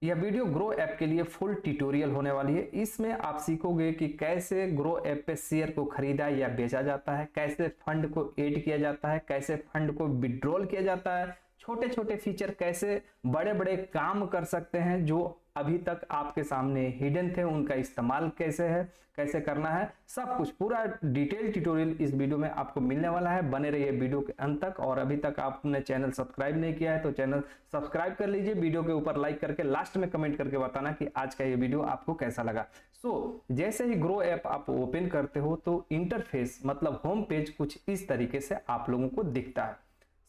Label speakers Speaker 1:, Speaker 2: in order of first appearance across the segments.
Speaker 1: यह video grow app के लिए फुल ट्यूटोरियल होने वाली है। इसमें आप सीखोगे कि कैसे ग्रो ऐप पे शेयर को खरीदा या बेचा जाता है, कैसे फंड को ऐड किया जाता है, कैसे फंड को विड्रॉल किया जाता है, छोटे छोटे फीचर कैसे बड़े बड़े काम कर सकते हैं जो अभी तक आपके सामने हिडन थे, उनका इस्तेमाल कैसे है, कैसे करना है, सब कुछ पूरा डिटेल ट्यूटोरियल इस वीडियो में आपको मिलने वाला है। बने रहिए वीडियो के अंत तक। और अभी तक आपने चैनल सब्सक्राइब नहीं किया है तो चैनल सब्सक्राइब कर लीजिए। वीडियो के ऊपर लाइक करके लास्ट में कमेंट करके बताना कि आज का ये वीडियो आपको कैसा लगा। जैसे ही ग्रो ऐप आप ओपन करते हो तो इंटरफेस मतलब होम पेज कुछ इस तरीके से आप लोगों को दिखता है।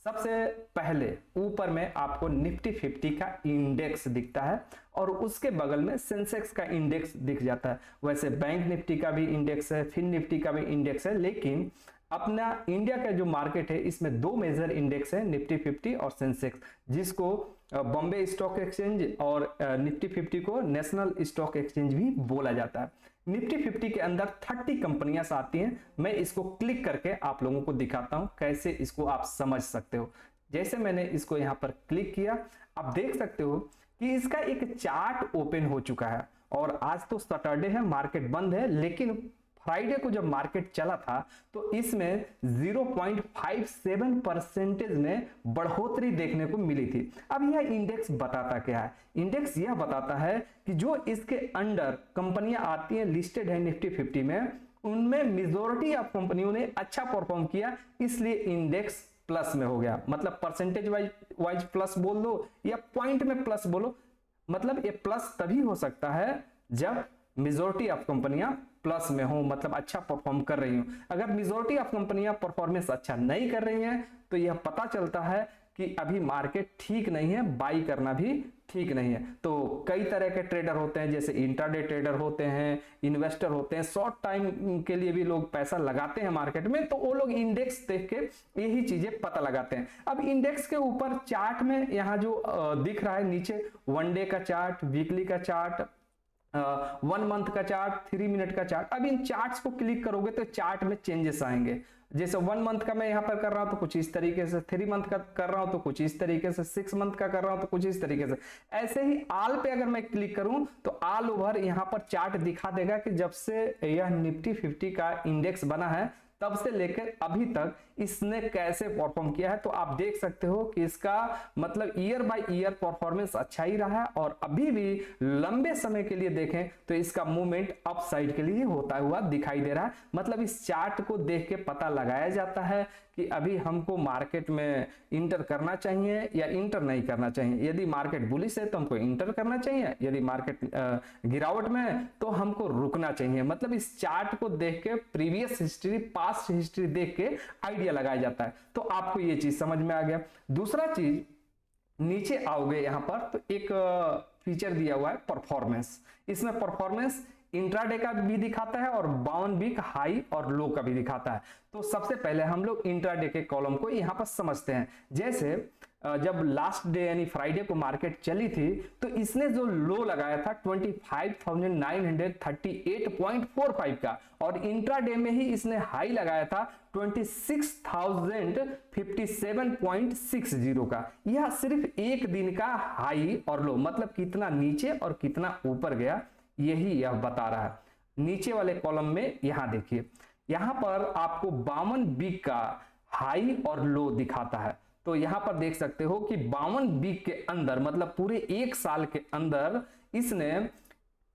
Speaker 1: सबसे पहले ऊपर में आपको निफ्टी 50 का इंडेक्स दिखता है और उसके बगल में सेंसेक्स का इंडेक्स दिख जाता है। वैसे बैंक निफ्टी का भी इंडेक्स है, फिन निफ्टी का भी इंडेक्स है, लेकिन अपना इंडिया का जो मार्केट है इसमें दो मेजर इंडेक्स है, निफ्टी 50 और सेंसेक्स, जिसको बॉम्बे स्टॉक एक्सचेंज और निफ्टी 50 को नेशनल स्टॉक एक्सचेंज भी बोला जाता है। निफ्टी 50 के अंदर 30 कंपनियां आती हैं। मैं इसको क्लिक करके आप लोगों को दिखाता हूं कैसे इसको आप समझ सकते हो। जैसे मैंने इसको यहां पर क्लिक किया, आप देख सकते हो कि इसका एक चार्ट ओपन हो चुका है। और आज तो सैटरडे है, मार्केट बंद है, लेकिन फ्राइडे को जब मार्केट चला था तो इसमें 0.57% में बढ़ोतरी देखने को मिली थी। अब यह इंडेक्स बताता क्या है? इंडेक्स यह बताता है कि जो इसके अंडर कंपनियां आती हैं लिस्टेड है निफ्टी 50 में, उनमें मेजॉरिटी ऑफ कंपनियों ने अच्छा परफॉर्म किया, इसलिए इंडेक्स प्लस में हो गया। मतलब परसेंटेज वाइज प्लस बोल दो या पॉइंट में प्लस बोलो, मतलब ये प्लस तभी हो सकता है जब मेजॉरिटी ऑफ कंपनियां प्लस में हो, मतलब अच्छा परफॉर्म कर रही हो। अगर मेजॉरिटी ऑफ कंपनियां परफॉर्मेंस अच्छा नहीं कर रही हैं तो यह पता चलता है कि अभी मार्केट ठीक नहीं है, बाई करना भी ठीक नहीं है। तो कई तरह के ट्रेडर होते हैं, जैसे इंट्राडे ट्रेडर होते हैं, इन्वेस्टर होते हैं, शॉर्ट टाइम के लिए भी लोग पैसा लगाते हैं मार्केट में, तो वो लोग इंडेक्स देख के यही चीजें पता लगाते हैं। अब इंडेक्स के ऊपर चार्ट में यहां जो दिख रहा है नीचे, वन डे का चार्ट, वीकली का चार्ट, 1 मंथ का चार्ट, 3 मिनट का चार्ट। अब इन चार्ट्स को क्लिक करोगे तो चार्ट में चेंजेस आएंगे। जैसे 1 मंथ का मैं यहां पर कर रहा हूं तो कुछ इस तरीके से, 3 मंथ का कर रहा हूं तो कुछ इस तरीके से, 6 मंथ का कर रहा हूं तो कुछ इस तरीके से। ऐसे ही आल पे अगर मैं क्लिक करूं तो ऑल ओवर यहां पर चार्ट दिखा देगा कि जब से यह निफ्टी 50 का इंडेक्स बना है तब से लेकर अभी तक इसने कैसे परफॉर्म किया है। तो आप देख सकते हो कि इसका मतलब ईयर बाय ईयर परफॉर्मेंस अच्छा ही रहा है, और अभी भी लंबे समय के लिए देखें तो इसका मूवमेंट अप साइड के लिए होता हुआ दिखाई दे रहा है। मतलब इस चार्ट को देख के पता लगाया जाता है कि अभी हमको मार्केट में इंटर करना चाहिए या इंटर नहीं करना चाहिए। यदि मार्केट बुलिश है तो हमको इंटर करना चाहिए, यदि मार्केट गिरावट में है तो हमको रुकना चाहिए। मतलब इस चार्ट को देख के प्रीवियस हिस्ट्री, पास्ट हिस्ट्री देख के आइडिया लगाया जाता है। तो आपको ये चीज समझ में आ गया। दूसरा चीज, नीचे आओगे यहां पर तो एक फीचर दिया हुआ है परफॉर्मेंस। इसमें परफॉर्मेंस इंट्राडे का भी दिखाता है और 52 वीक हाई और लो का भी दिखाता है। तो सबसे पहले हम लोग इंट्राडे के कॉलम को यहां पर समझते हैं। जैसे जब लास्ट डे यानी फ्राइडे को मार्केट चली थी तो इसने जो लो लगाया था 25,938.45 का, और इंट्राडे में ही इसने हाई लगाया था 26,057.60 का। यह सिर्फ एक दिन का हाई और लो, मतलब कितना नीचे और कितना ऊपर गया यही यह बता रहा है। नीचे वाले कॉलम में यहां देखिए, यहां पर आपको 52 वीक का हाई और लो दिखाता है। तो यहां पर देख सकते हो कि 52 वीक के अंदर, मतलब पूरे एक साल के अंदर इसने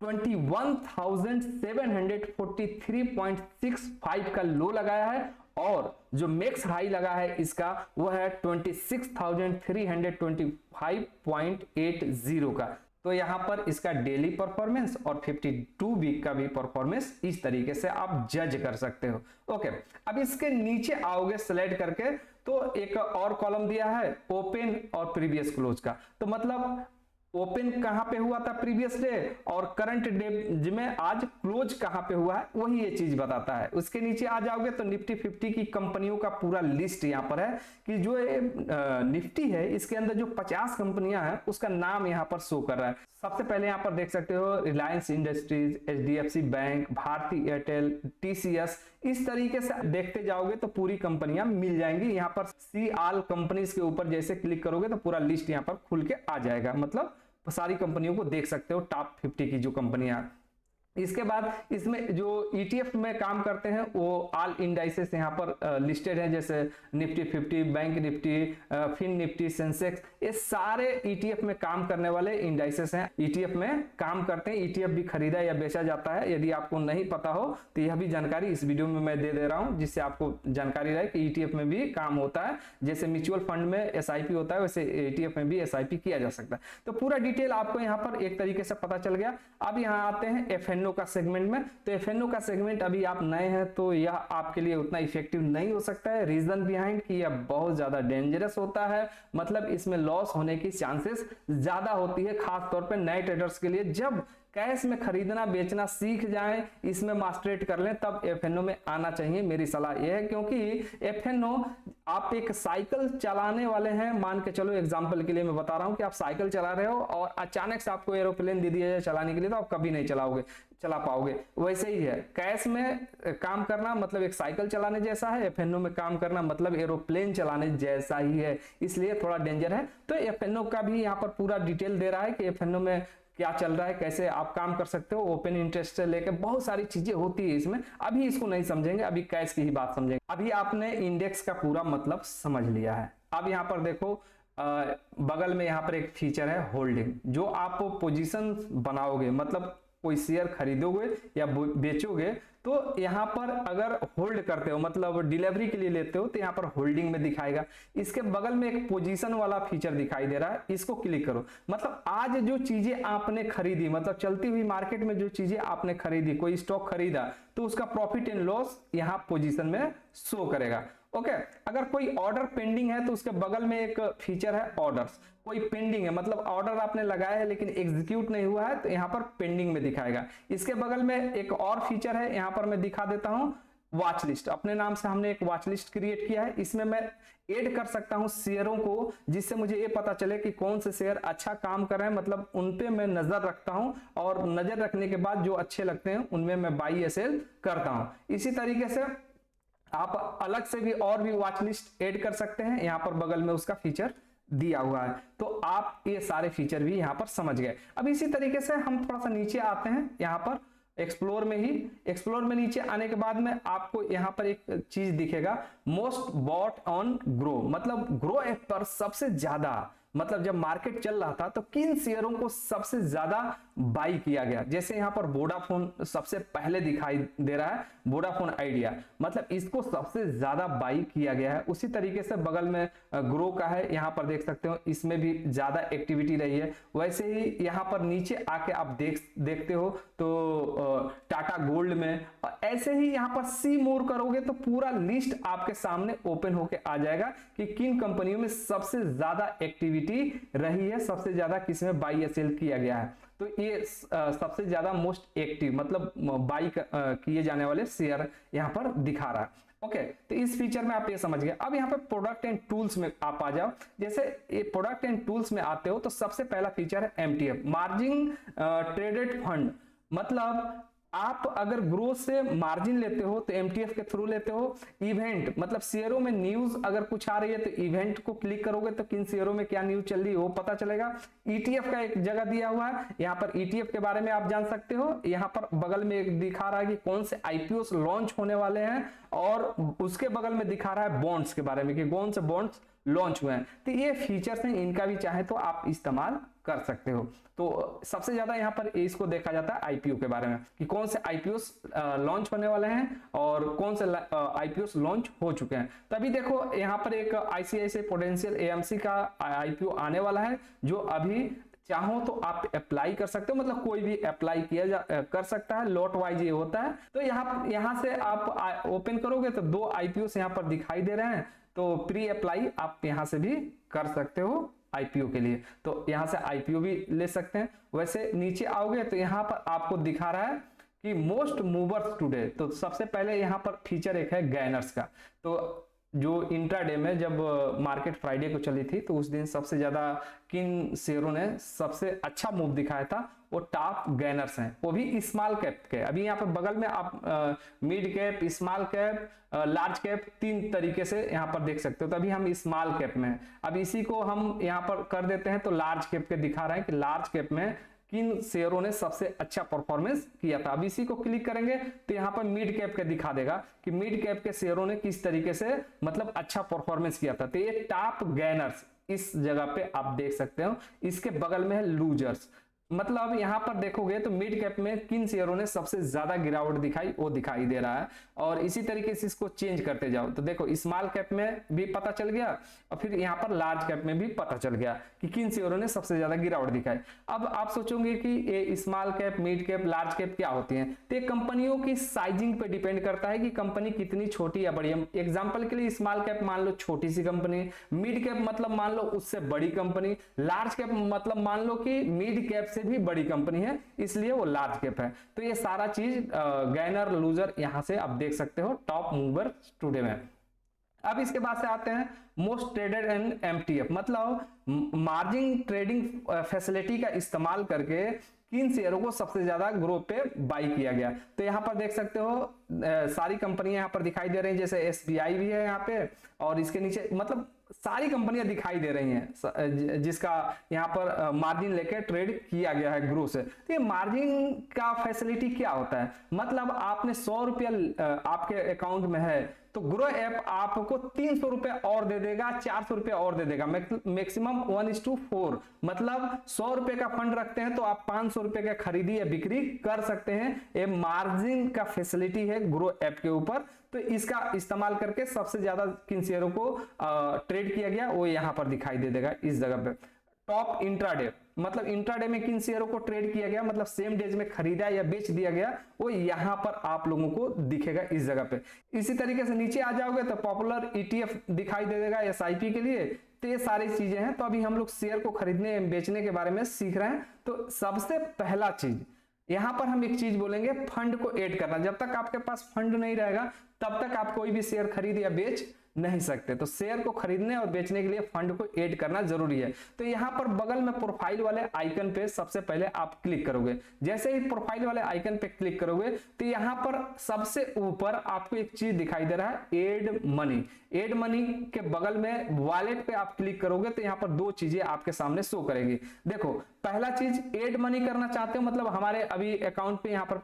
Speaker 1: 21,743.65 का लो लगाया है, और जो मैक्स हाई लगा है इसका वह है 26,325.80 का। तो यहां पर इसका डेली परफॉर्मेंस और 52 वीक का भी परफॉर्मेंस इस तरीके से आप जज कर सकते हो। ओके, अब इसके नीचे आओगे स्लाइड करके तो एक और कॉलम दिया है ओपन और प्रीवियस क्लोज का। तो मतलब ओपन कहां पे हुआ था प्रीवियस डे, और करंट डे में आज क्लोज कहां पे हुआ है, वही ये चीज बताता है। उसके नीचे आ जाओगे तो निफ्टी 50 की कंपनियों का पूरा लिस्ट यहां पर है कि जो निफ्टी है इसके अंदर जो 50 कंपनियां हैं उसका नाम यहां पर शो कर रहा है। सबसे पहले यहां पर देख सकते हो Reliance Industries, HDFC Bank, Bharti Airtel, TCS. इस तरीके से देखते जाओगे तो पूरी कंपनियां मिल जाएंगी। यहां पर सी ऑल कंपनीज के ऊपर जैसे क्लिक करोगे तो पूरा लिस्ट यहां पर खुल के आ जाएगा, मतलब सारी कंपनियों को देख सकते हो, टॉप 50 की जो कंपनियां। इसके बाद इसमें जो ETF में काम करते हैं वो ऑल इंडाइसेस यहाँ पर लिस्टेड हैं, जैसे Nifty 50, bank Nifty, fin Nifty, Sensex, ये सारे ETF में काम करने वाले इंडाइसेस हैं, ETF में काम करते हैं। ETF भी खरीदा या बेचा जाता है, यदि आपको नहीं पता हो तो यह भी जानकारी इस वीडियो में मैं दे रहा हूं, जिससे आपको जानकारी रहे कि ETF में भी काम होता है। जैसे म्यूचुअल फंड में SIP होता है, वैसे ETF में भी SIP किया जा सकता है। तो पूरा डिटेल आपको यहाँ पर एक तरीके से पता चल गया। अब यहाँ आते हैं FNO का सेगमेंट में। तो FNO का सेगमेंट अभी आप नए हैं तो यह आपके लिए उतना इफेक्टिव नहीं हो सकता है। रीजन बिहाइंड कि यह बहुत ज्यादा डेंजरस होता है, मतलब इसमें लॉस होने की चांसेस ज्यादा होती है, खास तौर पे नए ट्रेडर्स के लिए। जब कैश में खरीदना बेचना सीख जाएं, इसमें मास्टरेट कर लें, तब FNO में आना चाहिए, मेरी सलाह यह है। क्योंकि FNO आप एक साइकिल चलाने वाले हैं, मान के चलो एग्जांपल के लिए मैं बता रहा हूं कि आप साइकिल चला रहे हो और अचानक से आपको एरोप्लेन दे दिया जाए चलाने के लिए, तो आप कभी नहीं चला पाओगे। वैसे ही है, कैश में काम करना मतलब एक साइकिल चलाने जैसा है, FNO में काम करना मतलब एरोप्लेन चलाने जैसा ही है, इसलिए थोड़ा डेंजर है। तो FNO का भी यहाँ पर पूरा डिटेल दे रहा है कि FNO में क्या चल रहा है, कैसे आप काम कर सकते हो, ओपन इंटरेस्ट से लेकर बहुत सारी चीजें होती है इसमें। अभी इसको नहीं समझेंगे, अभी कैश की ही बात समझेंगे। अभी आपने इंडेक्स का पूरा मतलब समझ लिया है। अब यहाँ पर देखो बगल में यहाँ पर एक फीचर है होल्डिंग। जो आप पोजीशन बनाओगे, मतलब कोई शेयर खरीदोगे या बेचोगे, तो यहाँ पर अगर होल्ड करते हो मतलब डिलीवरी के लिए लेते हो, तो यहाँ पर होल्डिंग में दिखाएगा। इसके बगल में एक पोजीशन वाला फीचर दिखाई दे रहा है, इसको क्लिक करो। मतलब आज जो चीजें आपने खरीदी, मतलब चलती हुई मार्केट में जो चीजें आपने खरीदी, कोई स्टॉक खरीदा, तो उसका प्रॉफिट एंड लॉस यहाँ पोजीशन में शो करेगा। ओके, अगर कोई ऑर्डर पेंडिंग है तो उसके बगल में एक फीचर है ऑर्डर्स। कोई पेंडिंग है मतलब ऑर्डर आपने लगाया है लेकिन एग्जीक्यूट नहीं हुआ है, तो यहाँ पर पेंडिंग में दिखाएगा। इसके बगल में एक और फीचर है, यहाँ पर मैं दिखा देता हूं, वॉच लिस्ट। अपने नाम से हमने एक वॉच लिस्ट क्रिएट किया है, इसमें मैं ऐड कर सकता हूं शेयरों को, जिससे मुझे ये पता चले कि कौन से शेयर अच्छा काम कर रहे हैं, मतलब उन पे मैं नजर रखता हूं, और नजर रखने के बाद जो अच्छे लगते हैं उनमें मैं बाई या सेल करता हूं। इसी तरीके से आप अलग से भी और भी वॉच लिस्ट ऐड कर सकते हैं, यहाँ पर बगल में उसका फीचर दिया हुआ है। तो आप ये सारे फीचर भी यहाँ पर समझ गए। अब इसी तरीके से हम थोड़ा सा नीचे आते हैं, यहाँ पर एक्सप्लोर में नीचे आने के बाद में आपको यहाँ पर एक चीज दिखेगा, मोस्ट बॉट ऑन ग्रो। मतलब ग्रो ऐप पर सबसे ज्यादा, मतलब जब मार्केट चल रहा था तो किन शेयरों को सबसे ज्यादा बाई किया गया। जैसे यहाँ पर वोडाफोन सबसे पहले दिखाई दे रहा है, वोडाफोन आइडिया, मतलब इसको सबसे ज्यादा बाई किया गया है। उसी तरीके से बगल में ग्रो का है, यहाँ पर देख सकते हो, इसमें भी ज्यादा एक्टिविटी रही है। वैसे ही यहाँ पर नीचे आके आप देखते हो तो टाटा गोल्ड में, ऐसे ही यहाँ पर सी मोर करोगे तो पूरा लिस्ट आपके सामने ओपन होके आ जाएगा कि किन कंपनियों में सबसे ज्यादा एक्टिविटी रही है, सबसे ज्यादा किसमें बाई या सेल किया गया है। तो ये सबसे ज्यादा मोस्ट एक्टिव मतलब बाई किए जाने वाले शेयर यहाँ पर दिखा रहा है। ओके, तो इस फीचर में आप ये समझ गए। अब यहाँ पे प्रोडक्ट एंड टूल्स में आप आ जाओ। जैसे ये प्रोडक्ट एंड टूल्स में आते हो तो सबसे पहला फीचर है MTF, मार्जिन ट्रेडेड फंड। मतलब आप अगर ग्रोथ से मार्जिन लेते हो तो MTF के थ्रू लेते हो। इवेंट मतलब शेयरों में न्यूज अगर कुछ आ रही है तो इवेंट को क्लिक करोगे तो किन शेयरों में क्या न्यूज चल रही है वो पता चलेगा। ETF का एक जगह दिया हुआ है, यहाँ पर ETF के बारे में आप जान सकते हो। यहाँ पर बगल में एक दिखा रहा है कि कौन से IPOs लॉन्च होने वाले हैं, और उसके बगल में दिखा रहा है बॉन्ड्स के बारे में कि कौन से बॉन्ड्स लॉन्च हुए हैं। तो ये फीचर्स हैं, इनका भी चाहे तो आप इस्तेमाल कर सकते हो। तो सबसे ज्यादा यहाँ पर इसको देखा जाता है IPO के बारे में कि कौन से IPOs लॉन्च होने वाले हैं और कौन से IPOs लॉन्च हो चुके हैं। तभी देखो यहाँ पर एक ICICI पोटेंशियल AMC का IPO आने वाला है, जो अभी चाहो तो आप अप्लाई कर सकते हो, मतलब कोई भी अप्लाई कर सकता है, लॉट वाइज ये होता है। तो यहाँ से आप ओपन करोगे तो 2 IPOs यहाँ पर दिखाई दे रहे हैं, तो प्री अप्लाई आप यहाँ से भी कर सकते हो IPO के लिए। तो यहाँ से IPO भी ले सकते हैं। वैसे नीचे आओगे तो यहाँ पर आपको दिखा रहा है कि मोस्ट मूवर्स टुडे। तो सबसे पहले यहाँ पर फीचर एक है गैनर्स का। तो जो इंट्राडे में जब मार्केट फ्राइडे को चली थी तो उस दिन सबसे ज्यादा किन शेयरों ने सबसे अच्छा मूव दिखाया था, वो टॉप गेनर्स हैं, वो भी स्मॉल कैप के। अभी यहाँ पर बगल में आप mid cap, small cap, large cap, तीन तरीके से यहाँ पर देख सकते हो। तो अभी हम स्मॉल कैप में हैं। अब इसी को हम यहाँ पर कर देते हैं तो लार्ज कैप के दिखा रहे हैं कि लार्ज कैप में किन शेयरों ने सबसे अच्छा परफॉर्मेंस किया था। अब इसी को क्लिक करेंगे तो यहाँ पर मिड कैप के दिखा देगा कि मिड कैप के शेयरों ने किस तरीके से मतलब अच्छा परफॉर्मेंस किया था। तो ये टॉप गेनर्स इस जगह पे आप देख सकते हो। इसके बगल में है लूजर्स, मतलब यहाँ पर देखोगे तो मिड कैप में किन शेयरों ने सबसे ज्यादा गिरावट दिखाई वो दिखाई दे रहा है। और इसी तरीके से इसको चेंज करते जाओ तो देखो स्मॉल कैप में भी पता चल गया और फिर यहाँ पर लार्ज कैप में भी पता चल गया कि किन शेयरों ने सबसे ज्यादा गिरावट दिखाई। अब आप सोचोगे कि ये small cap, mid cap, large cap क्या होती हैं? तो ये कंपनियों की साइजिंग पे डिपेंड करता है कि कंपनी कितनी छोटी या बड़ी है। एग्जाम्पल के लिए स्मॉल कैप मान लो छोटी सी कंपनी, मिड कैप मतलब मान लो उससे बड़ी कंपनी, लार्ज कैप मतलब मान लो कि मिड कैप से भी बड़ी कंपनी है इसलिए वो लार्ज कैप है। तो ये सारा चीज गेनर लूजर यहां से आप देख सकते हो टॉप मूवर टुडे में। अब इसके बाद से आते हैं मोस्ट ट्रेडेड एंड एमटीएफ, मतलब मार्जिन ट्रेडिंग फैसिलिटी का इस्तेमाल करके किन शेयरों को सबसे ज्यादा ग्रो पे बाई किया गया। तो यहाँ पर देख सकते हो सारी कंपनियां यहाँ पर दिखाई दे रही हैं, जैसे एसबीआई भी है यहाँ पे और इसके नीचे मतलब सारी कंपनियां दिखाई दे रही हैं जिसका यहाँ पर मार्जिन लेके ट्रेड किया गया है ग्रो से। तो ये मार्जिन का फैसिलिटी क्या होता है? मतलब आपने 100 रुपया आपके अकाउंट में है तो ग्रो ऐप आपको 300 रुपए और दे देगा, 400 रुपए और दे देगा, मैक्सिमम 1:4। मतलब 100 रुपए का फंड रखते हैं तो आप 500 रुपए का खरीदी या बिक्री कर सकते हैं। ये मार्जिन का फैसिलिटी है ग्रो ऐप के ऊपर। तो इसका इस्तेमाल करके सबसे ज्यादा किन शेयरों को ट्रेड किया गया वो यहां पर दिखाई दे देगा इस जगह पे। टॉप इंट्राडे, मतलब इंट्राडे में किन शेयरों को ट्रेड किया गया, मतलब सेम डेज में खरीदा या बेच दिया गया, वो यहां पर आप लोगों को दिखेगा इस जगह पे। इसी तरीके से नीचे आ जाओगे तो पॉपुलर ईटीएफ दिखाई दे देगा एसआईपी के लिए। तो ये सारी चीजें हैं। तो अभी हम लोग शेयर को खरीदने बेचने के बारे में सीख रहे हैं। तो सबसे पहला चीज यहां पर हम एक चीज बोलेंगे, फंड को ऐड करना। जब तक आपके पास फंड नहीं रहेगा तब तक आप कोई भी शेयर खरीद या बेच नहीं सकते। तो शेयर को खरीदने और बेचने के लिए फंड को ऐड करना जरूरी है। तो यहाँ पर बगल में प्रोफाइल वाले आइकन पे सबसे पहले आप क्लिक करोगे। जैसे ही प्रोफाइल वाले आइकन पे क्लिक करोगे तो यहाँ पर सबसे ऊपर आपको एक चीज दिखाई दे रहा है, एड मनी। एड मनी के बगल में वॉलेट पे आप क्लिक करोगे तो यहाँ पर दो चीजें आपके सामने शो करेगी। देखो पहला चीज एड मनी करना चाहते हो, मतलब हमारे अभी अकाउंट पे यहाँ पर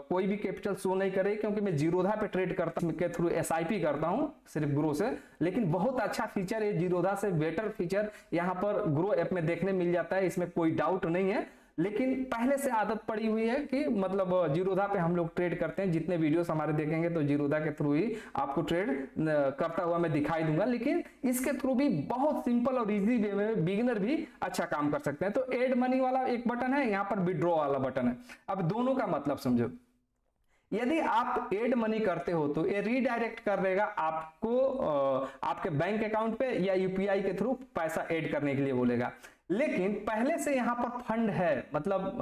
Speaker 1: कोई भी कैपिटल शो नहीं करे क्योंकि मैं जीरोधा पे ट्रेड करता हूँ, के थ्रू एसआईपी करता हूँ सिर्फ ग्रो से। लेकिन बहुत अच्छा फीचर है, जीरोधा से बेटर फीचर यहाँ पर ग्रो ऐप में देखने मिल जाता है, इसमें कोई डाउट नहीं है। लेकिन पहले से आदत पड़ी हुई है कि मतलब जीरोधा पे हम लोग ट्रेड करते हैं। जितने वीडियोस हमारे देखेंगे तो जीरोधा के थ्रू ही आपको ट्रेड करता हुआ मैं दिखाई दूंगा। लेकिन इसके थ्रू भी बहुत सिंपल और इजी वे में बिगिनर भी अच्छा काम कर सकते हैं। तो एड मनी वाला एक बटन है, यहाँ पर विड्रॉ वाला बटन है। अब दोनों का मतलब समझो, यदि आप एड मनी करते हो तो ये रीडायरेक्ट कर देगा आपको आपके बैंक अकाउंट पे या यूपीआई के थ्रू पैसा ऐड करने के लिए बोलेगा। लेकिन पहले से यहां पर फंड है, मतलब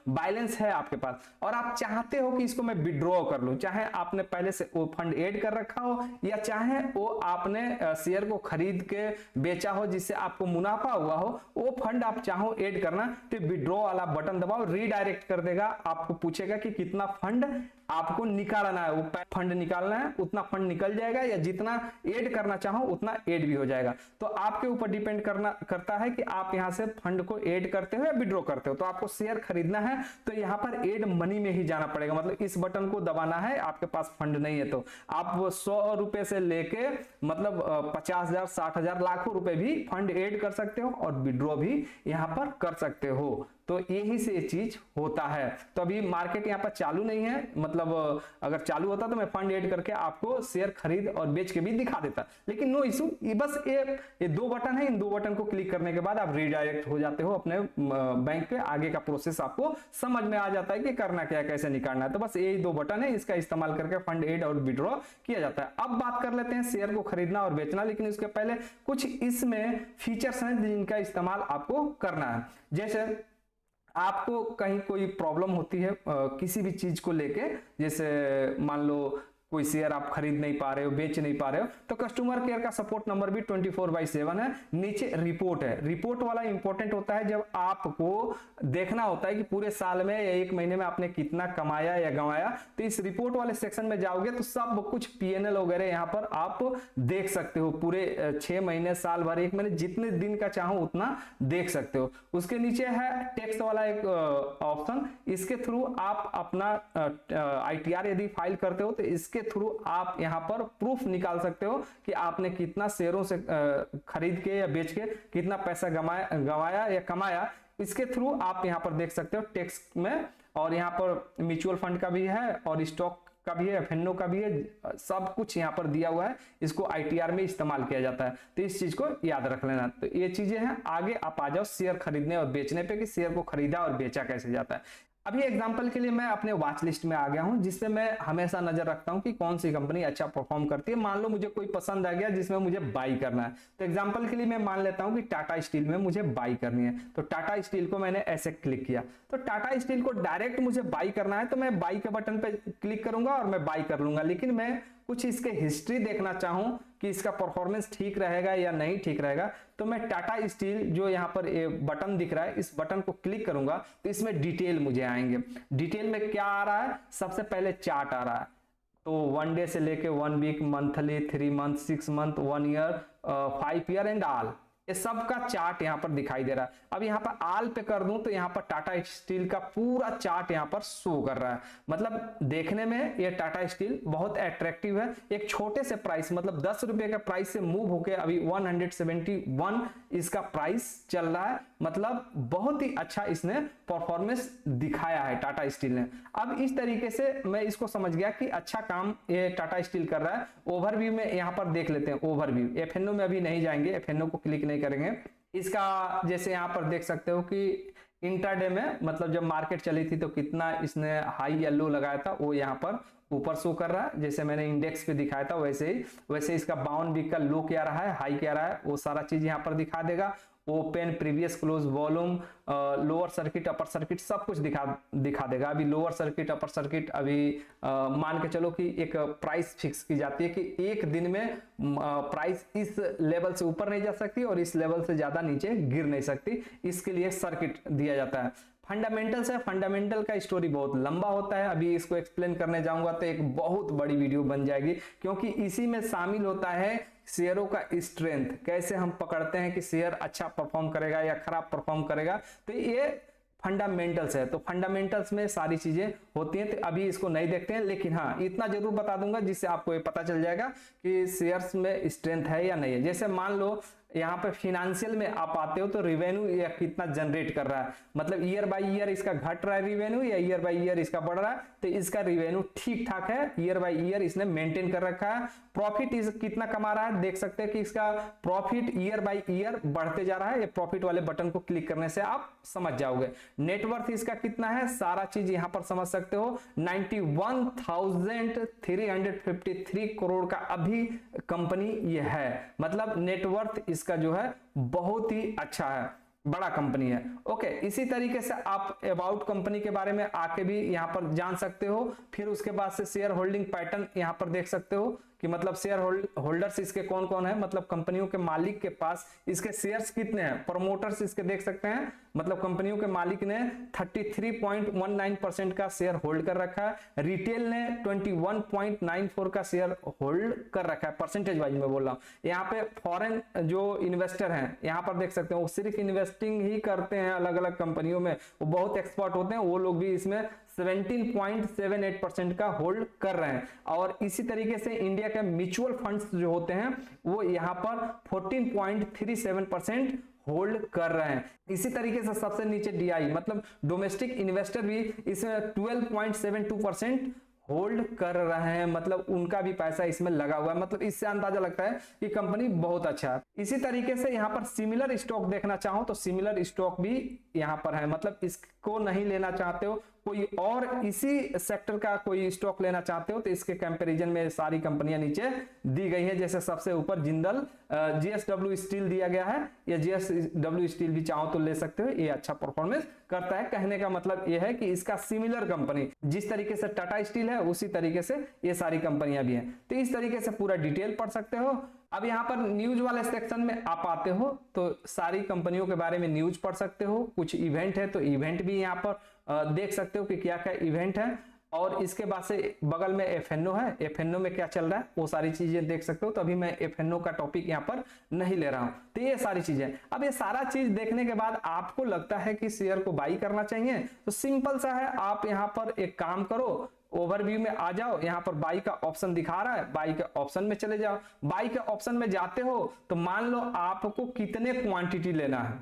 Speaker 1: बैलेंस है आपके पास और आप चाहते हो कि इसको मैं विड्रॉ कर लूं, चाहे आपने पहले से वो फंड ऐड कर रखा हो या चाहे वो आपने शेयर को खरीद के बेचा हो जिससे आपको मुनाफा हुआ हो, वो फंड आप चाहो ऐड करना तो विड्रॉ वाला बटन दबाओ, रीडायरेक्ट कर देगा। आपको पूछेगा कि कितना फंड आपको निकालना है, वो फंड निकालना है उतना फंड निकल जाएगा या जितना ऐड करना चाहो उतना ऐड भी हो जाएगा। तो आपके ऊपर डिपेंड करता है कि आप यहां से फंड को ऐड करते हो या विड्रॉ करते हो। तो आपको शेयर खरीदना है तो यहाँ पर ऐड मनी में ही जाना पड़ेगा, मतलब इस बटन को दबाना है। आपके पास फंड नहीं है तो आप 100 रुपए से लेके मतलब 50,000, 60,000, लाखों रुपए भी फंड ऐड कर सकते हो और विड्रॉ भी यहाँ पर कर सकते हो। तो यही से ये चीज होता है। तो अभी मार्केट यहाँ पर चालू नहीं है, मतलब अगर चालू होता तो मैं फंड ऐड करके आपको शेयर खरीद और बेच के भी दिखा देता, लेकिन नो इशू। बस ये दो बटन है, इन दो बटन को क्लिक करने के बाद आप रीडायरेक्ट हो जाते हो अपने बैंक पे। आगे का प्रोसेस आपको समझ में आ जाता है कि करना क्या, कैसे निकालना है। तो बस यही दो बटन है, इसका इस्तेमाल करके फंड ऐड और विड्रॉ किया जाता है। अब बात कर लेते हैं शेयर को खरीदना और बेचना, लेकिन उसके पहले कुछ इसमें फीचर्स हैं जिनका इस्तेमाल आपको करना है। जैसे आपको कहीं कोई प्रॉब्लम होती है किसी भी चीज को लेके, जैसे मान लो कोई शेयर आप खरीद नहीं पा रहे हो, बेच नहीं पा रहे हो, तो कस्टमर केयर का सपोर्ट नंबर भी 24/7 है। नीचे रिपोर्ट है, रिपोर्ट वाला इंपॉर्टेंट होता है जब आपको देखना होता है कि पूरे साल में या एक महीने में आपने कितना कमाया या गंवाया, तो इस रिपोर्ट वाले सेक्शन में जाओगे तो सब कुछ पीएनएल वगैरह यहाँ पर आप देख सकते हो। पूरे 6 महीने, साल भर, एक महीने, जितने दिन का चाहो उतना देख सकते हो। उसके नीचे है टेक्स्ट वाला एक ऑप्शन, इसके थ्रू आप अपना आईटीआर यदि फाइल करते हो तो इसके थ्रू आप यहां पर प्रूफ निकाल सकते हो कि आपने कितना शेयरों से खरीद के या बेच के कितना पैसा गंवाया या कमाया। इसके थ्रू आप यहां पर देख सकते हो टैक्स में। और यहां पर म्यूचुअल फंड का भी है और स्टॉक का भी है, एफएनओ का भी है, सब कुछ यहाँ पर दिया हुआ है। इसको आईटीआर में इस्तेमाल किया जाता है, तो इस चीज को याद रख लेना। तो ये चीजें हैं। आगे आप आ जाओ शेयर खरीदने और बेचने पे कि शेयर को खरीदा और बेचा कैसे जाता है। अभी एग्जांपल के लिए मैं अपने वॉच लिस्ट में आ गया हूं, जिसमें मैं हमेशा नजर रखता हूं कि कौन सी कंपनी अच्छा परफॉर्म करती है। मान लो मुझे कोई पसंद आ गया जिसमें मुझे बाई करना है, तो एग्जांपल के लिए मैं मान लेता हूं कि टाटा स्टील में मुझे बाई करनी है। तो टाटा स्टील को मैंने ऐसे क्लिक किया, तो टाटा स्टील को डायरेक्ट मुझे बाई करना है तो मैं बाई के बटन पे क्लिक करूंगा और मैं बाई कर लूंगा। लेकिन मैं कुछ इसके हिस्ट्री देखना चाहूं कि इसका परफॉर्मेंस ठीक रहेगा या नहीं ठीक रहेगा, तो मैं टाटा स्टील जो यहाँ पर बटन दिख रहा है, इस बटन को क्लिक करूंगा तो इसमें डिटेल मुझे आएंगे। डिटेल में क्या आ रहा है? सबसे पहले चार्ट आ रहा है, तो 1 डे से लेके 1 week, monthly, 3 month, 6 month, 1 year, 5 year and all, ये सब का चार्ट यहाँ पर दिखाई दे रहा है। अब यहाँ पर आल पे कर दूं तो यहाँ पर टाटा स्टील का पूरा चार्ट यहाँ पर शो कर रहा है। मतलब देखने में ये टाटा स्टील बहुत अट्रैक्टिव है। एक छोटे से प्राइस, मतलब 10 रुपए का प्राइस से मूव होकर अभी 171 इसका प्राइस चल रहा है। मतलब बहुत ही अच्छा इसने परफॉर्मेंस दिखाया है टाटा स्टील ने। अब इस तरीके से मैं इसको समझ गया कि अच्छा काम ये टाटा स्टील कर रहा है। ओवरव्यू में यहाँ पर देख लेते हैं, ओवरव्यू। एफएनओ में अभी नहीं जाएंगे, एफएनओ को क्लिक नहीं करेंगे। इसका जैसे यहाँ पर देख सकते हो कि इंट्राडे में, मतलब जब मार्केट चली थी तो कितना इसने हाई या लो लगाया था वो यहाँ पर ऊपर शो कर रहा है। जैसे मैंने इंडेक्स पे दिखाया था वैसे इसका 52 वीक का लो क्या रहा है, हाई क्या रहा है, वो सारा चीज यहाँ पर दिखा देगा। Open, previous close, volume, lower circuit, upper circuit, सब कुछ दिखा देगा। अभी लोअर सर्किट, अपर सर्किट, अभी मान के चलो कि एक प्राइस फिक्स की जाती है कि एक दिन में प्राइस इस लेवल से ऊपर नहीं जा सकती और इस लेवल से ज्यादा नीचे गिर नहीं सकती, इसके लिए सर्किट दिया जाता है। फंडामेंटल्स है, फंडामेंटल का स्टोरी बहुत लंबा होता है, अभी इसको एक्सप्लेन करने जाऊंगा तो एक बहुत बड़ी वीडियो बन जाएगी, क्योंकि इसी में शामिल होता है शेयरों का स्ट्रेंथ, कैसे हम पकड़ते हैं कि शेयर अच्छा परफॉर्म करेगा या खराब परफॉर्म करेगा। तो ये फंडामेंटल्स है, तो फंडामेंटल्स में सारी चीजें होती हैं। तो अभी इसको नहीं देखते हैं, लेकिन हाँ इतना जरूर बता दूंगा जिससे आपको ये पता चल जाएगा कि शेयर्स में स्ट्रेंथ है या नहीं है। जैसे मान लो यहाँ पे फिनेंशियल में आप आते हो तो रिवेन्यू या कितना जनरेट कर रहा है, मतलब ईयर बाय ईयर इसका घट रहा है रिवेन्यू या ईयर बाय ईयर इसका बढ़ रहा है, तो इसका रिवेन्यू ठीक ठाक है, ईयर बाय ईयर इसने मेंटेन कर रखा है। प्रॉफिट इस कितना कमा रहा है, देख सकते हैं कि इसका प्रॉफिट ईयर बाय ईयर बढ़ते जा रहा है। ये प्रॉफिट वाले बटन को क्लिक करने से आप समझ जाओगे। नेटवर्थ इसका कितना है, सारा चीज यहाँ पर समझ सकते हो। 91,353 करोड़ का अभी कंपनी ये है, मतलब नेटवर्थ इसका जो है बहुत ही अच्छा है, बड़ा कंपनी है। ओके, इसी तरीके से आप अबाउट कंपनी के बारे में आके भी यहाँ पर जान सकते हो। फिर उसके बाद से शेयर होल्डिंग पैटर्न यहाँ पर देख सकते हो कि मतलब शेयर होल्डर्स इसके कौन कौन है, मतलब कंपनियों के मालिक के पास इसके शेयर्स कितने हैं, प्रमोटर्स इसके देख सकते हैं, मतलब कंपनियों के मालिक ने 33.19% का शेयर होल्ड कर रखा है, रिटेल ने 21.94 का शेयर होल्ड कर रखा है, परसेंटेज वाइज में बोल रहा हूं। यहाँ पे फॉरेन जो इन्वेस्टर हैं यहाँ पर देख सकते हैं, वो सिर्फ इन्वेस्टिंग ही करते हैं अलग अलग कंपनियों में, वो बहुत एक्सपर्ट होते हैं, वो लोग भी इसमें 17.78% का होल्ड कर रहे हैं। और इसी तरीके से इंडिया के म्यूचुअल फंड्स जो होते हैं वो यहाँ पर 14.37% होल्ड कर रहे हैं। इसी तरीके से सबसे नीचे डीआई मतलब डोमेस्टिक इन्वेस्टर भी इसमें 12.72% होल्ड कर रहे हैं, मतलब उनका भी पैसा इसमें लगा हुआ है। मतलब इससे अंदाजा लगता है कि कंपनी बहुत अच्छा है। इसी तरीके से यहाँ पर सिमिलर स्टॉक देखना चाहो तो सिमिलर स्टॉक भी यहाँ पर है, मतलब इसको नहीं लेना चाहते हो कोई और इसी सेक्टर का कोई स्टॉक लेना चाहते हो तो इसके कंपैरिजन में सारी कंपनियां नीचे दी गई है। जैसे सबसे ऊपर जिंदल जीएसडब्ल्यू स्टील दिया गया है, या जीएसडब्ल्यू स्टील भी चाहो तो ले सकते हो, ये अच्छा परफॉर्मेंस करता है। कहने का मतलब ये है कि इसका सिमिलर कंपनी जिस तरीके से टाटा स्टील है उसी तरीके से ये सारी कंपनियां भी हैं। तो इस तरीके से पूरा डिटेल पढ़ सकते हो। अब यहाँ पर न्यूज वाले सेक्शन में आप आते हो तो सारी कंपनियों के बारे में न्यूज पढ़ सकते हो। कुछ इवेंट है तो इवेंट भी यहाँ पर देख सकते हो कि क्या क्या इवेंट है। और इसके बाद से बगल में एफएनओ है, एफएनओ में क्या चल रहा है वो सारी चीजें देख सकते हो। तो अभी मैं एफएनओ का टॉपिक यहाँ पर नहीं ले रहा हूं। तो ये सारी चीजें, अब ये सारा चीज देखने के बाद आपको लगता है कि शेयर को बाई करना चाहिए, तो सिंपल सा है, आप यहाँ पर एक काम करो, ओवरव्यू में आ जाओ, यहाँ पर बाई का ऑप्शन दिखा रहा है, बाई के ऑप्शन में चले जाओ। बाई के ऑप्शन में जाते हो तो मान लो आपको कितने क्वांटिटी लेना है,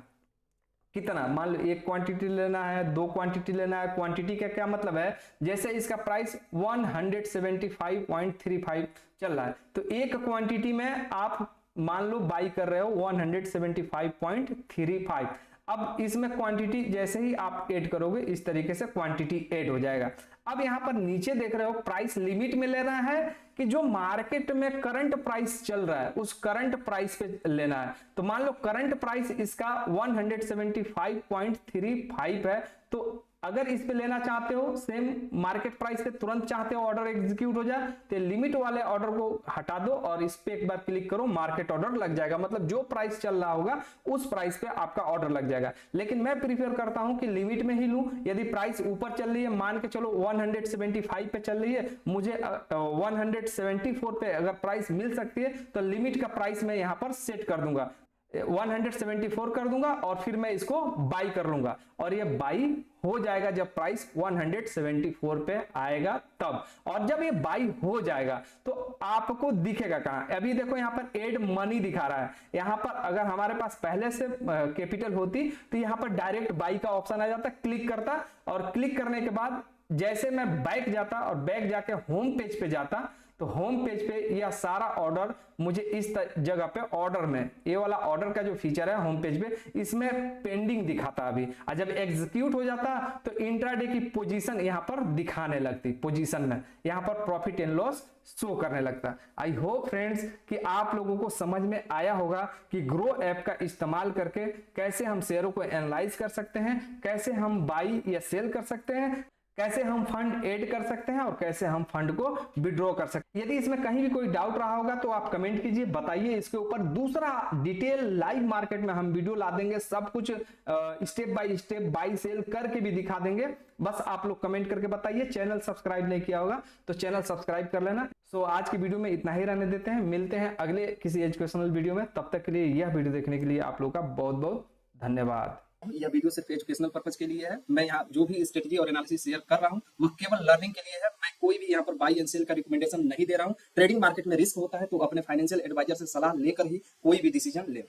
Speaker 1: कितना, मान लो एक क्वांटिटी लेना है, दो क्वांटिटी लेना है। क्वांटिटी का क्या मतलब है, जैसे इसका प्राइस 175.35 चल रहा है तो एक क्वांटिटी में आप मान लो बाई कर रहे हो 175.35। अब इसमें क्वांटिटी जैसे ही आप ऐड करोगे इस तरीके से क्वांटिटी ऐड हो जाएगा। अब यहां पर नीचे देख रहे हो प्राइस लिमिट में लेना है कि जो मार्केट में करंट प्राइस चल रहा है उस करंट प्राइस पे लेना है। तो मान लो करंट प्राइस इसका 175.35 है, तो अगर इस पे लेना चाहते हो सेम मार्केट प्राइस पे, तुरंत चाहते हो ऑर्डर एग्जीक्यूट हो जाए, तो लिमिट वाले ऑर्डर को हटा दो और इस पे एक बार क्लिक करो, मार्केट ऑर्डर लग जाएगा। मतलब जो प्राइस चल रहा होगा उस प्राइस पे आपका ऑर्डर लग जाएगा। लेकिन मैं प्रीफर करता हूं कि लिमिट में ही लूं। यदि प्राइस ऊपर चल रही है, मान के चलो 175 पे चल रही है, मुझे 174 पे अगर प्राइस मिल सकती है तो लिमिट का प्राइस मैं यहां पर सेट कर दूंगा, 174 कर दूंगा और फिर मैं इसको बाई कर लूंगा। और ये बाई हो जाएगा जब प्राइस 174 पे आएगा तब। और जब ये बाई हो जाएगा तो आपको दिखेगा कहां, अभी देखो यहां पर एड मनी दिखा रहा है। यहां पर अगर हमारे पास पहले से कैपिटल होती तो यहां पर डायरेक्ट बाई का ऑप्शन आ जाता, क्लिक करता और क्लिक करने के बाद जैसे मैं बैक जाता और बैक जाके होम पेज पे जाता तो होम पेज पे यह सारा ऑर्डर मुझे इस जगह पे ऑर्डर में, ये वाला ऑर्डर का जो फीचर है होम पेज पे, इसमें पेंडिंग दिखाता अभी। और जब एग्जीक्यूट हो जाता तो इंट्राडे की पोजीशन यहां पर दिखाने लगती, पोजीशन में यहां पर प्रॉफिट एंड लॉस शो करने लगता। आई होप फ्रेंड्स कि आप लोगों को समझ में आया होगा कि ग्रो ऐप का इस्तेमाल करके कैसे हम शेयरों को एनालाइज कर सकते हैं, कैसे हम बाई या सेल कर सकते हैं, कैसे हम फंड ऐड कर सकते हैं और कैसे हम फंड को विड्रॉ कर सकते हैं। यदि इसमें कहीं भी कोई डाउट रहा होगा तो आप कमेंट कीजिए, बताइए इसके ऊपर। दूसरा डिटेल लाइव मार्केट में हम वीडियो ला देंगे, सब कुछ step by step buy sell करके भी दिखा देंगे। बस आप लोग कमेंट करके बताइए। चैनल सब्सक्राइब नहीं किया होगा तो चैनल सब्सक्राइब कर लेना। सो आज की वीडियो में इतना ही रहने देते हैं, मिलते हैं अगले किसी एजुकेशनल वीडियो में। तब तक के लिए यह वीडियो देखने के लिए आप लोगों का बहुत बहुत धन्यवाद।
Speaker 2: यह वीडियो सिर्फ एजुकेशनल पर्पज के लिए है। मैं यहाँ जो भी स्ट्रेटजी और एनालिसिस शेयर कर रहा हूँ वो केवल लर्निंग के लिए है। मैं कोई भी यहाँ पर बाई एंड सेल का रिकमेंडेशन नहीं दे रहा हूँ। ट्रेडिंग मार्केट में रिस्क होता है तो अपने फाइनेंशियल एडवाइजर से सलाह लेकर ही कोई भी डिसीजन ले।